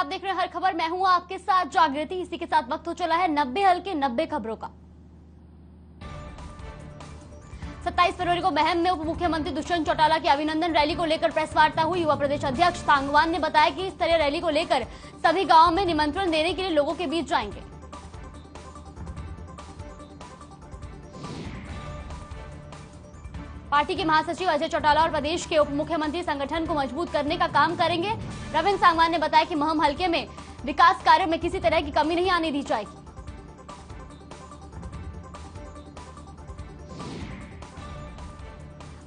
आप देख रहे हैं हर खबर। मैं हूं आपके साथ जागृति। इसी के साथ वक्त हो चला है 90 हल्के 90 खबरों का। 27 फरवरी को महम में उप मुख्यमंत्री दुष्यंत चौटाला की अभिनंदन रैली को लेकर प्रेस वार्ता हुई। युवा प्रदेश अध्यक्ष सांगवान ने बताया कि इस तरह रैली को लेकर सभी गांवों में निमंत्रण देने के लिए लोगों के बीच जाएंगे। पार्टी के महासचिव अजय चौटाला और प्रदेश के उप मुख्यमंत्री संगठन को मजबूत करने का काम करेंगे। रविंद्र सांगवान ने बताया कि महम हल्के में विकास कार्यों में किसी तरह की कमी नहीं आने दी जाएगी।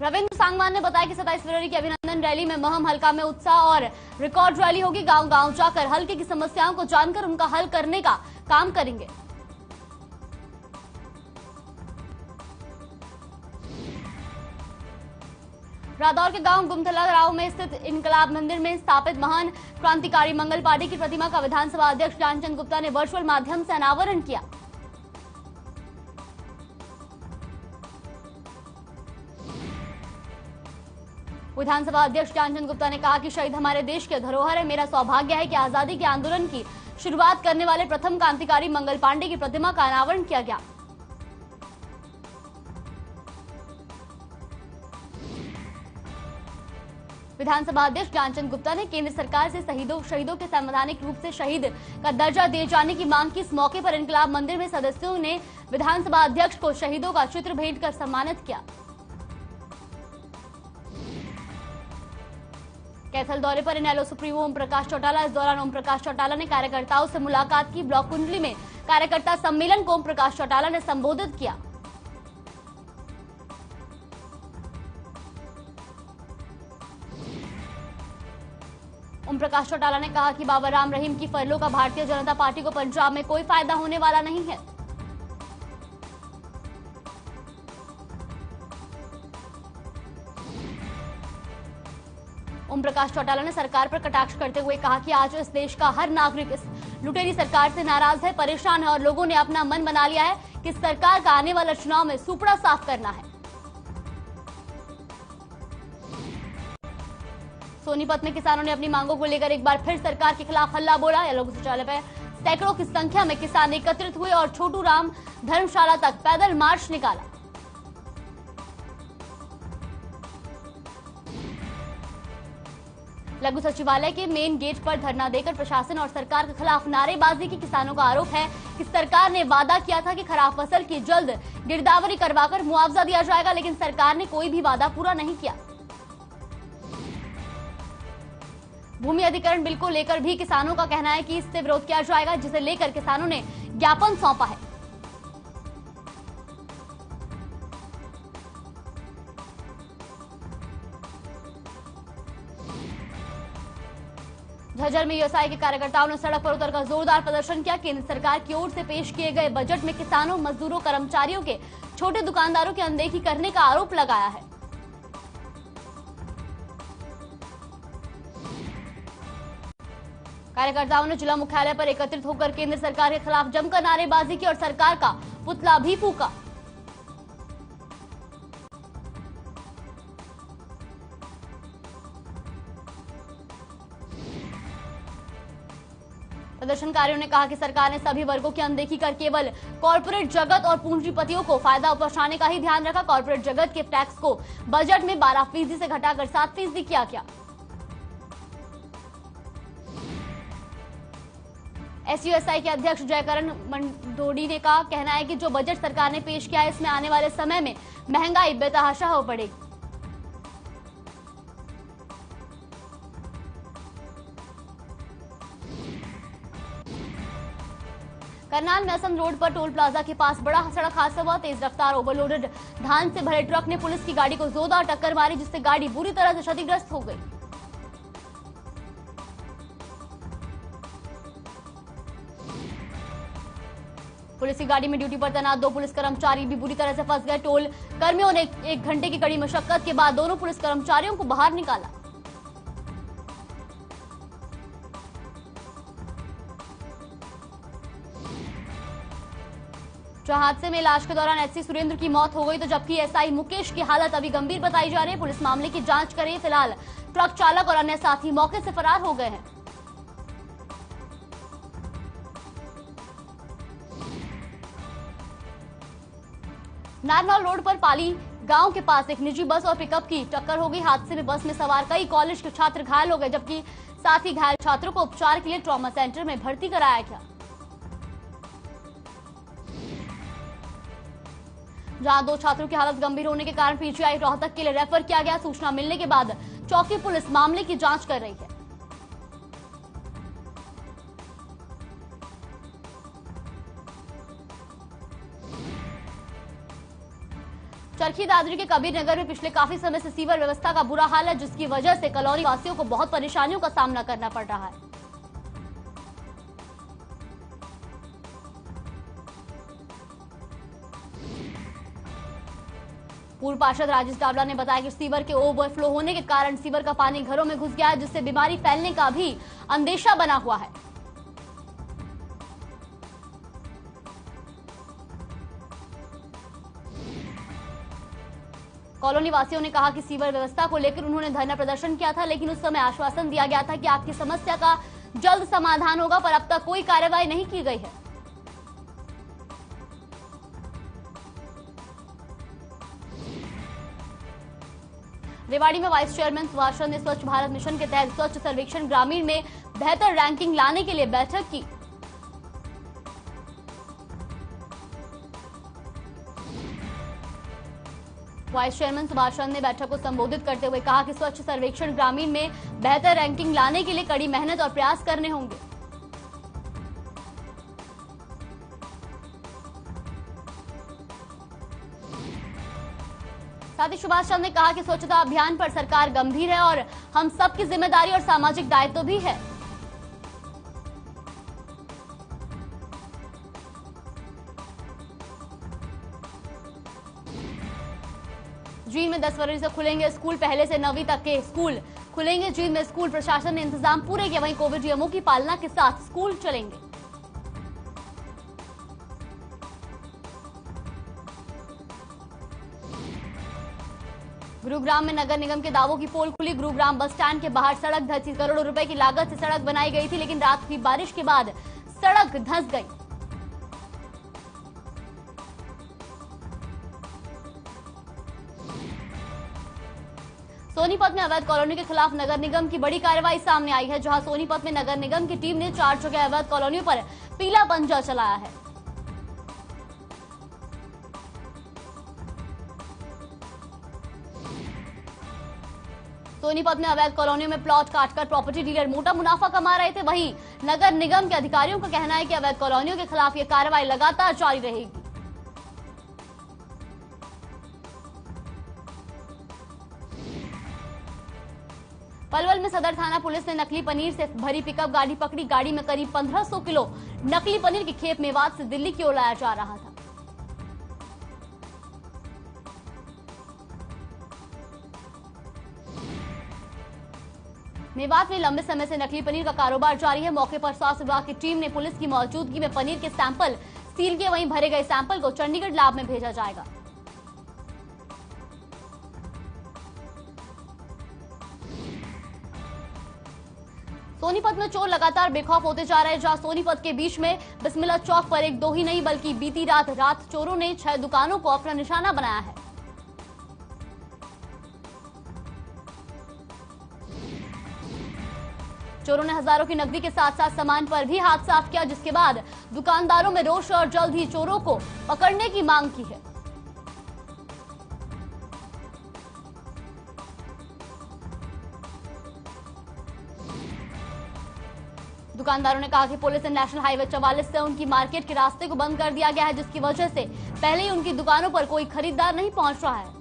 रविंद्र सांगवान ने बताया कि 27 फरवरी की अभिनंदन रैली में महम हल्का में उत्साह और रिकॉर्ड रैली होगी। गांव-गांव जाकर हल्के की समस्याओं को जानकर उनका हल करने का काम करेंगे। रादौर के गांव गुमथला राव में स्थित इनकलाब मंदिर में स्थापित महान क्रांतिकारी मंगल पार्टी की प्रतिमा का विधानसभा अध्यक्ष ज्ञानचंद गुप्ता ने वर्चुअल माध्यम से अनावरण किया। विधानसभा अध्यक्ष ज्ञानचंद गुप्ता ने कहा कि शहीद हमारे देश के धरोहर है। मेरा सौभाग्य है कि आजादी के आंदोलन की शुरुआत करने वाले प्रथम क्रांतिकारी मंगल पांडे की प्रतिमा का अनावरण किया गया। विधानसभा अध्यक्ष ज्ञानचंद गुप्ता ने केंद्र सरकार से शहीदों के संवैधानिक रूप से शहीद का दर्जा दिए जाने की मांग की। इस मौके पर इनकलाब मंदिर में सदस्यों ने विधानसभा अध्यक्ष को शहीदों का चित्र भेंट कर सम्मानित किया। कैथल दौरे पर इनेलो सुप्रीमो ओम प्रकाश चौटाला। इस दौरान ओम प्रकाश चौटाला ने कार्यकर्ताओं से मुलाकात की। ब्लॉक कुंडली में कार्यकर्ता सम्मेलन को ओम प्रकाश चौटाला ने संबोधित किया। ओम प्रकाश चौटाला ने कहा कि बाबा राम रहीम की फरलों का भारतीय जनता पार्टी को पंजाब में कोई फायदा होने वाला नहीं है। ओम प्रकाश चौटाला ने सरकार पर कटाक्ष करते हुए कहा कि आज इस देश का हर नागरिक इस लुटेरी सरकार से नाराज है, परेशान है और लोगों ने अपना मन बना लिया है कि सरकार का आने वाला चुनाव में सुपड़ा साफ करना है। सोनीपत में किसानों ने अपनी मांगों को लेकर एक बार फिर सरकार के खिलाफ हल्ला बोला। लोक शौचालय पर सैकड़ों की संख्या में किसान एकत्रित हुए और छोटू राम धर्मशाला तक पैदल मार्च निकाला। लघु सचिवालय के मेन गेट पर धरना देकर प्रशासन और सरकार के खिलाफ नारेबाजी की। किसानों का आरोप है कि सरकार ने वादा किया था कि खराब फसल की जल्द गिरदावरी करवाकर मुआवजा दिया जाएगा, लेकिन सरकार ने कोई भी वादा पूरा नहीं किया। भूमि अधिग्रहण बिल को लेकर भी किसानों का कहना है कि इससे विरोध किया जाएगा, जिसे लेकर किसानों ने ज्ञापन सौंपा है। झज्जर में यूएसआई के कार्यकर्ताओं ने सड़क पर उतरकर जोरदार प्रदर्शन किया। केंद्र सरकार की ओर से पेश किए गए बजट में किसानों, मजदूरों, कर्मचारियों के छोटे दुकानदारों की अनदेखी करने का आरोप लगाया है। कार्यकर्ताओं ने जिला मुख्यालय पर एकत्रित होकर केंद्र सरकार के खिलाफ जमकर नारेबाजी की और सरकार का पुतला भी फूंका। प्रदर्शनकारियों ने कहा कि सरकार ने सभी वर्गों की अनदेखी कर केवल कॉर्पोरेट जगत और पूंजीपतियों को फायदा पहुंचाने का ही ध्यान रखा। कॉर्पोरेट जगत के टैक्स को बजट में 12% से घटाकर 7% किया गया। एसयूएसआई के अध्यक्ष जयकरण मंडोडी ने कहा कहना है कि जो बजट सरकार ने पेश किया है इसमें आने वाले समय में महंगाई बेतहाशा हो पड़ेगी। करनाल मैसन रोड पर टोल प्लाजा के पास बड़ा सड़क हादसा हुआ। तेज रफ्तार ओवरलोडेड धान से भरे ट्रक ने पुलिस की गाड़ी को जोरदार टक्कर मारी, जिससे गाड़ी बुरी तरह से क्षतिग्रस्त हो गई। पुलिस की गाड़ी में ड्यूटी पर तैनात 2 पुलिस कर्मचारी भी बुरी तरह से फंस गए। टोल कर्मियों ने 1 घंटे की कड़ी मशक्कत के बाद दोनों पुलिस कर्मचारियों को बाहर निकाला। जहां हादसे में इलाज के दौरान एससी सुरेंद्र की मौत हो गई, तो जबकि एसआई मुकेश की हालत अभी गंभीर बताई जा रही है। पुलिस मामले की जांच कर रही है। फिलहाल ट्रक चालक और अन्य साथी मौके से फरार हो गए हैं। नारनौल रोड पर पाली गांव के पास एक निजी बस और पिकअप की टक्कर हो गई। हादसे में बस में सवार कई कॉलेज के छात्र घायल हो गए, जबकि साथ ही घायल छात्रों को उपचार के लिए ट्रॉमा सेंटर में भर्ती कराया गया, जहां 2 छात्रों की हालत गंभीर होने के कारण पीजीआई रोहतक के लिए रेफर किया गया। सूचना मिलने के बाद चौकी पुलिस मामले की जांच कर रही है। चरखी दादरी के कबीर नगर में पिछले काफी समय से सीवर व्यवस्था का बुरा हाल है, जिसकी वजह से कॉलोनी वासियों को बहुत परेशानियों का सामना करना पड़ रहा है। पूर्व पार्षद राजेश डावला ने बताया कि सीवर के ओवरफ्लो होने के कारण सीवर का पानी घरों में घुस गया है, जिससे बीमारी फैलने का भी अंदेशा बना हुआ है। कॉलोनी वासियों ने कहा कि सीवर व्यवस्था को लेकर उन्होंने धरना प्रदर्शन किया था, लेकिन उस समय आश्वासन दिया गया था कि आपकी समस्या का जल्द समाधान होगा, पर अब तक कोई कार्रवाई नहीं की गई है। रेवाड़ी में वाइस चेयरमैन सुभाष चंद्र ने स्वच्छ भारत मिशन के तहत स्वच्छ सर्वेक्षण ग्रामीण में बेहतर रैंकिंग लाने के लिए बैठक की। वाइस चेयरमैन सुभाष चंद्र ने बैठक को संबोधित करते हुए कहा कि स्वच्छ सर्वेक्षण ग्रामीण में बेहतर रैंकिंग लाने के लिए कड़ी मेहनत और प्रयास करने होंगे। साथ ही सुभाष चंद्र ने कहा कि स्वच्छता अभियान पर सरकार गंभीर है और हम सबकी जिम्मेदारी और सामाजिक दायित्व भी है। जींद में 10 फरवरी से खुलेंगे स्कूल, पहले से 9वीं तक के स्कूल खुलेंगे। जींद में स्कूल प्रशासन ने इंतजाम पूरे किए, वहीं कोविड नियमों की पालना के साथ स्कूल चलेंगे। गुरुग्राम में नगर निगम के दावों की पोल खुली। गुरुग्राम बस स्टैंड के बाहर सड़क धंसी। करोड़ों रुपए की लागत से सड़क बनाई गई थी, लेकिन रात हुई बारिश के बाद सड़क धंस गई। सोनीपत में अवैध कॉलोनी के खिलाफ नगर निगम की बड़ी कार्रवाई सामने आई है, जहां सोनीपत में नगर निगम की टीम ने 4 जगह अवैध कॉलोनियों पर पीला पंजा चलाया है। सोनीपत में अवैध कॉलोनियों में प्लॉट काटकर प्रॉपर्टी डीलर मोटा मुनाफा कमा रहे थे। वहीं नगर निगम के अधिकारियों का कहना है कि अवैध कॉलोनियों के खिलाफ यह कार्रवाई लगातार जारी रहेगी। पलवल में सदर थाना पुलिस ने नकली पनीर से भरी पिकअप गाड़ी पकड़ी। गाड़ी में करीब 1500 किलो नकली पनीर की खेप मेवात से दिल्ली की ओर लाया जा रहा था। मेवात में लंबे समय से नकली पनीर का कारोबार जारी है। मौके पर स्वास्थ्य विभाग की टीम ने पुलिस की मौजूदगी में पनीर के सैंपल सील किए, वहीं भरे गए सैंपल को चंडीगढ़ लैब में भेजा जाएगा। सोनीपत में चोर लगातार बेखौफ होते जा रहे हैं, जहां सोनीपत के बीच में बिस्मिल्लाह चौक पर एक दो ही नहीं बल्कि बीती रात चोरों ने 6 दुकानों को अपना निशाना बनाया है। चोरों ने हजारों की नकदी के साथ साथ सामान पर भी हाथ साफ किया, जिसके बाद दुकानदारों में रोष और जल्द ही चोरों को पकड़ने की मांग की है। दुकानदारों ने कहा कि पुलिस ने नेशनल हाईवे 44 से उनकी मार्केट के रास्ते को बंद कर दिया गया है, जिसकी वजह से पहले ही उनकी दुकानों पर कोई खरीदार नहीं पहुंच रहा है।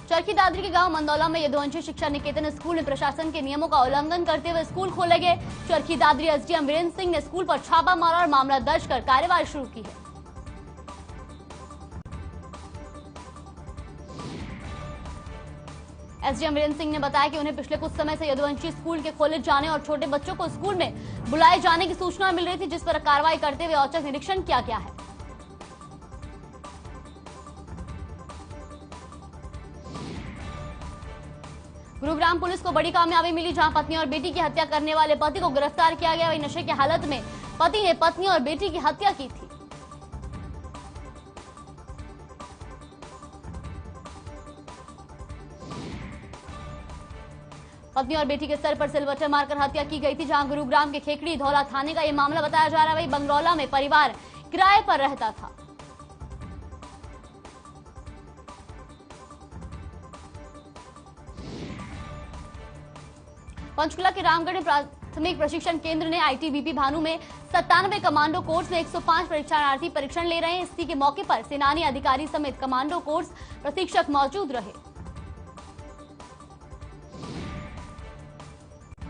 चरखी दादरी के गांव मंदौला में यदुवंशी शिक्षा निकेतन स्कूल में प्रशासन के नियमों का उल्लंघन करते हुए स्कूल खोले गए। चरखी दादरी एसडीएम वीरेंद्र सिंह ने स्कूल पर छापा मारा और मामला दर्ज कर कार्रवाई शुरू की है। एसडीएम वीरेंद्र सिंह ने बताया कि उन्हें पिछले कुछ समय से यदुवंशी स्कूल के खोले जाने और छोटे बच्चों को स्कूल में बुलाए जाने की सूचना मिल रही थी, जिस पर कार्रवाई करते हुए औचक निरीक्षण किया गया है। गुरुग्राम पुलिस को बड़ी कामयाबी मिली, जहां पत्नी और बेटी की हत्या करने वाले पति को गिरफ्तार किया गया। वहीं नशे की हालत में पति ने पत्नी और बेटी की हत्या की थी। पत्नी और बेटी के सर पर सिलवटर मारकर हत्या की गई थी, जहां गुरुग्राम के खेकड़ी धौला थाने का यह मामला बताया जा रहा है। वहीं बंगरौला में परिवार किराए पर रहता था। पंचकुला के रामगढ़ प्राथमिक प्रशिक्षण केंद्र ने आईटीबीपी भानु में 97 कमांडो कोर्स में 105 परीक्षार्थी परीक्षण ले रहे हैं। इसी के मौके पर सेनानी अधिकारी समेत कमांडो कोर्स प्रशिक्षक मौजूद रहे।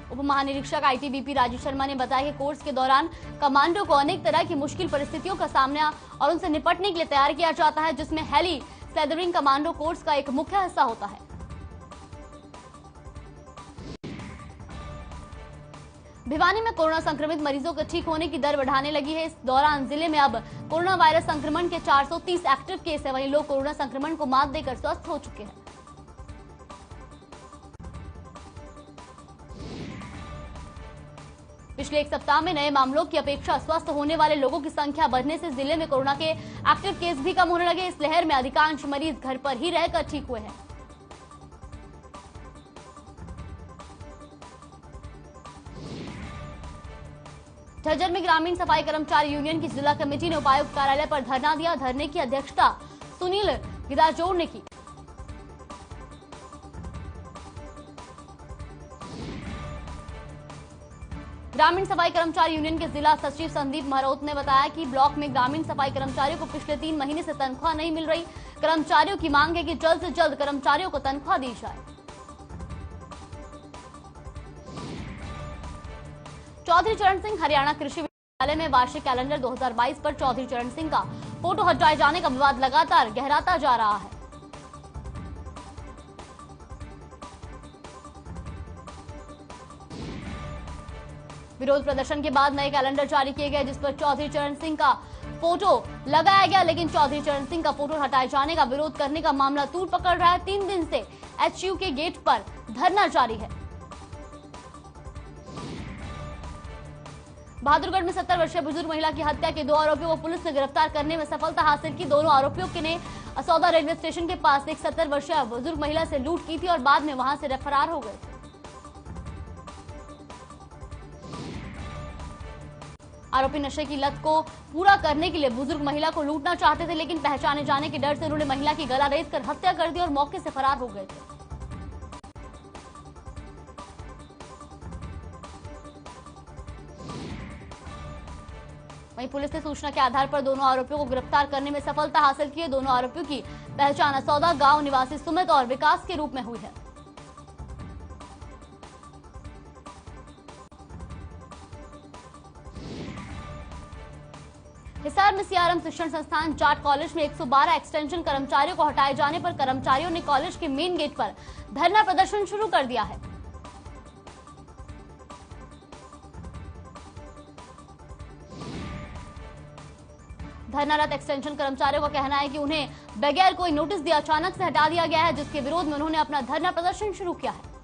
उप महानिरीक्षक आईटीबीपी राजीव शर्मा ने बताया कि कोर्स के दौरान कमांडो को अनेक तरह की मुश्किल परिस्थितियों का सामना और उनसे निपटने के लिए तैयार किया जाता है, जिसमें हेली स्लेदरिंग कमांडो कोर्स का एक मुख्य हिस्सा होता है। भिवानी में कोरोना संक्रमित मरीजों के ठीक होने की दर बढ़ाने लगी है। इस दौरान जिले में अब कोरोना वायरस संक्रमण के 430 एक्टिव केस है। वहीं लोग कोरोना संक्रमण को मात देकर स्वस्थ हो चुके हैं। पिछले एक सप्ताह में नए मामलों की अपेक्षा स्वस्थ होने वाले लोगों की संख्या बढ़ने से जिले में कोरोना के एक्टिव केस भी कम होने लगे। इस लहर में अधिकांश मरीज घर पर ही रहकर ठीक हुए हैं। झज्जर में ग्रामीण सफाई कर्मचारी यूनियन की जिला कमेटी ने उपायुक्त कार्यालय पर धरना दिया। धरने की अध्यक्षता सुनील गिदाजोड़ ने की। ग्रामीण सफाई कर्मचारी यूनियन के जिला सचिव संदीप महरोत ने बताया कि ब्लॉक में ग्रामीण सफाई कर्मचारियों को पिछले 3 महीने से तनख्वाह नहीं मिल रही। कर्मचारियों की मांग है कि जल्द से जल्द कर्मचारियों को तनख्वाह दी जाए। चौधरी चरण सिंह हरियाणा कृषि विश्वविद्यालय में वार्षिक कैलेंडर 2022 पर चौधरी चरण सिंह का फोटो हटाए जाने का विवाद लगातार गहराता जा रहा है। विरोध प्रदर्शन के बाद नए कैलेंडर जारी किए गए, जिस पर चौधरी चरण सिंह का फोटो लगाया गया, लेकिन चौधरी चरण सिंह का फोटो हटाए जाने का विरोध करने का मामला तूल पकड़ रहा है। 3 दिन से एचयू के गेट पर धरना जारी है। बहादुरगढ़ में 70 वर्षीय बुजुर्ग महिला की हत्या के 2 आरोपियों को पुलिस ने गिरफ्तार करने में सफलता हासिल की। दोनों आरोपियों के ने असौदा रेलवे स्टेशन के पास एक 70 वर्षीय बुजुर्ग महिला से लूट की थी और बाद में वहां से फरार हो गए थे। आरोपी नशे की लत को पूरा करने के लिए बुजुर्ग महिला को लूटना चाहते थे, लेकिन पहचाने जाने के डर से उन्होंने महिला की गला रेत कर हत्या कर दी और मौके से फरार हो गए थे। वहीं पुलिस ने सूचना के आधार पर दोनों आरोपियों को गिरफ्तार करने में सफलता हासिल की है। दोनों आरोपियों की पहचान असौदा गांव निवासी सुमित और विकास के रूप में हुई है। हिसार में सीआरएम शिक्षण संस्थान जाट कॉलेज में 112 एक्सटेंशन कर्मचारियों को हटाए जाने पर कर्मचारियों ने कॉलेज के मेन गेट पर धरना प्रदर्शन शुरू कर दिया है। धरनारत एक्सटेंशन कर्मचारियों का कहना है कि उन्हें बगैर कोई नोटिस दिए अचानक से हटा दिया गया है, जिसके विरोध में उन्होंने अपना धरना प्रदर्शन शुरू किया है।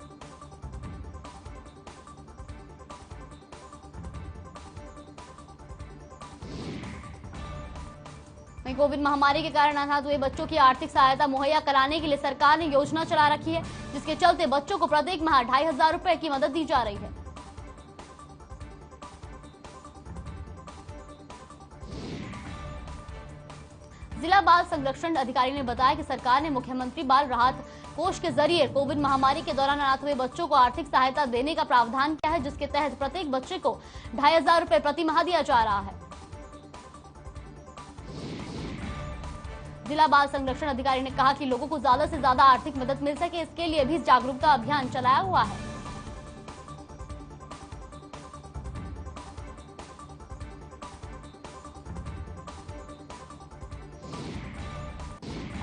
वहीं कोविड महामारी के कारण अनाथ हुए बच्चों की आर्थिक सहायता मुहैया कराने के लिए सरकार ने योजना चला रखी है, जिसके चलते बच्चों को प्रत्येक माह 2500 रुपए की मदद दी जा रही है। जिला बाल संरक्षण अधिकारी ने बताया कि सरकार ने मुख्यमंत्री बाल राहत कोष के जरिए कोविड महामारी के दौरान अनाथ हुए बच्चों को आर्थिक सहायता देने का प्रावधान किया है, जिसके तहत प्रत्येक बच्चे को 2500 रुपए प्रति माह दिया जा रहा है। जिला बाल संरक्षण अधिकारी ने कहा कि लोगों को ज्यादा से ज्यादा आर्थिक मदद मिल सके, इसके लिए भी जागरूकता अभियान चलाया हुआ है।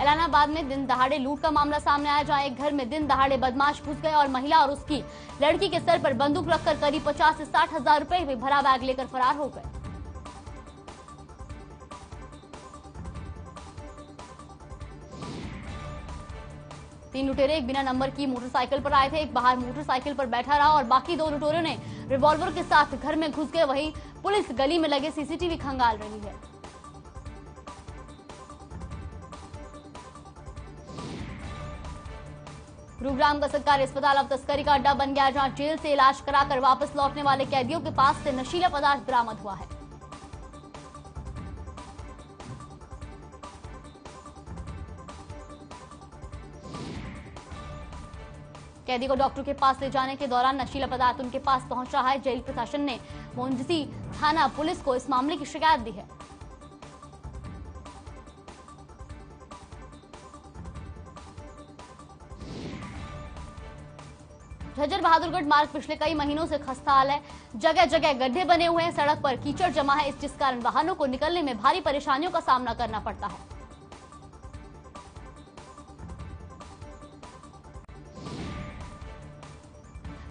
इलाहाबाद में दिन दहाड़े लूट का मामला सामने आया, जहां एक घर में दिन दहाड़े बदमाश घुस गए और महिला और उसकी लड़की के सर पर बंदूक रखकर करीब 50 से 60 हजार रुपए में भरा बैग लेकर फरार हो गए। 3 लुटेरे एक बिना नंबर की मोटरसाइकिल पर आए थे। एक बाहर मोटरसाइकिल पर बैठा रहा और बाकी 2 लुटेरों ने रिवॉल्वर के साथ घर में घुस गए। वहीं पुलिस गली में लगे सीसीटीवी खंगाल रही है। गुरुग्राम का सरकारी अस्पताल अब तस्करी का अड्डा बन गया, जहां जेल से इलाज कराकर वापस लौटने वाले कैदियों के पास से नशीला पदार्थ बरामद हुआ है। कैदी को डॉक्टर के पास ले जाने के दौरान नशीला पदार्थ उनके पास पहुंच रहा है। जेल प्रशासन ने मोहनजसी थाना पुलिस को इस मामले की शिकायत दी है। झज्जर बहादुरगढ़ मार्ग पिछले कई महीनों से खस्ता हाल है। जगह जगह गड्ढे बने हुए हैं, सड़क पर कीचड़ जमा है, जिस कारण वाहनों को निकलने में भारी परेशानियों का सामना करना पड़ता है।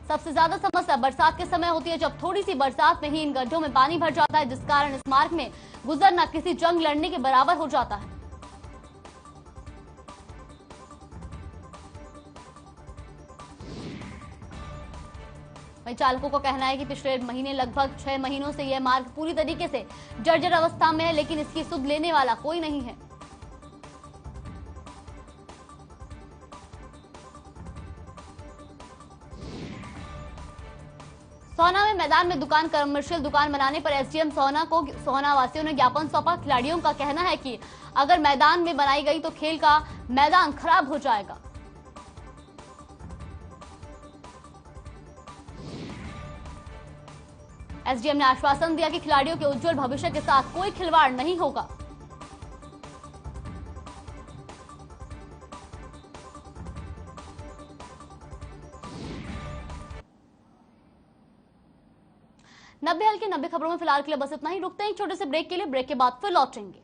सबसे ज्यादा समस्या बरसात के समय होती है, जब थोड़ी सी बरसात में ही इन गड्ढों में पानी भर जाता है, जिस कारण इस मार्ग में गुजरना किसी जंग लड़ने के बराबर हो जाता है। वहीं चालकों का कहना है कि पिछले महीने लगभग 6 महीनों से यह मार्ग पूरी तरीके से जर्जर अवस्था में है, लेकिन इसकी सुध लेने वाला कोई नहीं है। सोहना में मैदान में दुकान कमर्शियल दुकान बनाने पर एसडीएम सोहना को सोहना वासियों ने ज्ञापन सौंपा। खिलाड़ियों का कहना है कि अगर मैदान में बनाई गई तो खेल का मैदान खराब हो जाएगा। एसडीएम ने आश्वासन दिया कि खिलाड़ियों के उज्जवल भविष्य के साथ कोई खिलवाड़ नहीं होगा। नब्बे हल्के 90 खबरों में फिलहाल के लिए बस इतना ही। रुकते हैं एक छोटे से ब्रेक के लिए, ब्रेक के बाद फिर लौटेंगे।